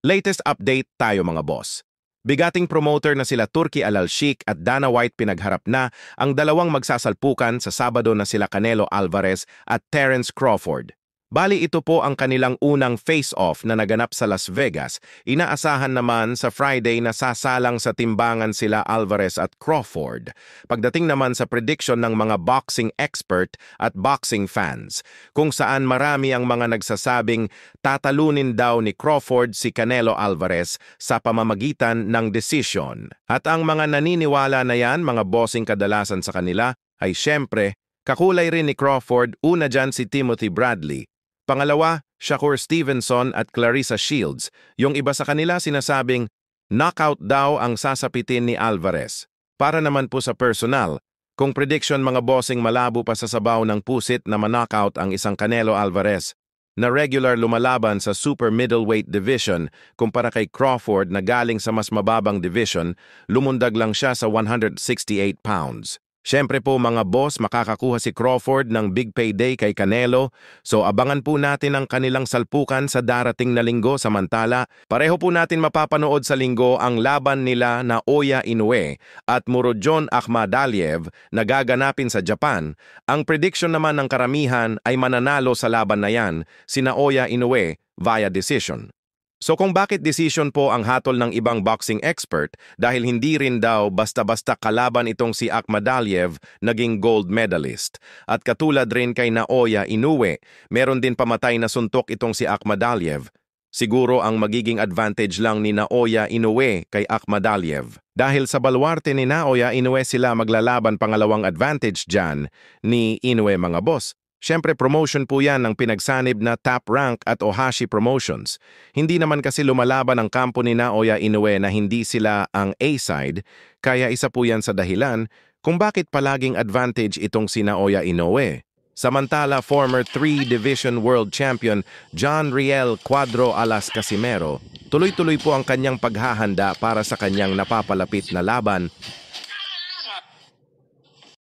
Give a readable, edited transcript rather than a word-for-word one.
Latest update tayo mga boss. Bigating promoter na sila Turki Al-Sheikh at Dana White pinagharap na ang dalawang magsasalpukan sa Sabado na sila Canelo Alvarez at Terence Crawford. Bali ito po ang kanilang unang face-off na naganap sa Las Vegas. Inaasahan naman sa Friday na sasalang sa timbangan sila Alvarez at Crawford. Pagdating naman sa prediction ng mga boxing expert at boxing fans, kung saan marami ang mga nagsasabing tatalunin daw ni Crawford si Canelo Alvarez sa pamamagitan ng decision. At ang mga naniniwala na yan, mga bossing kadalasan sa kanila, ay syempre, kakulay rin ni Crawford, una dyan si Timothy Bradley. Pangalawa, Shakur Stevenson at Clarissa Shields. Yung iba sa kanila sinasabing, knockout daw ang sasapitin ni Alvarez. Para naman po sa personal, kung prediction mga bossing malabo pa sa sabaw ng pusit na ma-knockout ang isang Canelo Alvarez, na regular lumalaban sa super middleweight division kumpara kay Crawford na galing sa mas mababang division, lumundag lang siya sa 168 pounds. Siyempre po mga boss, makakakuha si Crawford ng big payday kay Canelo, so abangan po natin ang kanilang salpukan sa darating na linggo. Samantala, pareho po natin mapapanood sa linggo ang laban nila na Oya Inoue at Murodjon Akhmadaliev na gaganapin sa Japan. Ang prediction naman ng karamihan ay mananalo sa laban na yan, sina Oya Inoue via decision. So kung bakit decision po ang hatol ng ibang boxing expert dahil hindi rin daw basta-basta kalaban itong si Akhmadaliev naging gold medalist. At katulad rin kay Naoya Inoue, meron din pamatay na suntok itong si Akhmadaliev. Siguro ang magiging advantage lang ni Naoya Inoue kay Akhmadaliev. Dahil sa balwarte ni Naoya Inoue sila maglalaban, pangalawang advantage dyan ni Inoue mga boss. Siyempre promotion po yan ng pinagsanib na Top Rank at Ohashi Promotions. Hindi naman kasi lumalaban ang kampo ni Naoya Inoue na hindi sila ang A-side, kaya isa po yan sa dahilan kung bakit palaging advantage itong si Naoya Inoue. Samantala, former 3-division world champion John Riel Cuadro Alas Casimero, tuloy-tuloy po ang kanyang paghahanda para sa kanyang napapalapit na laban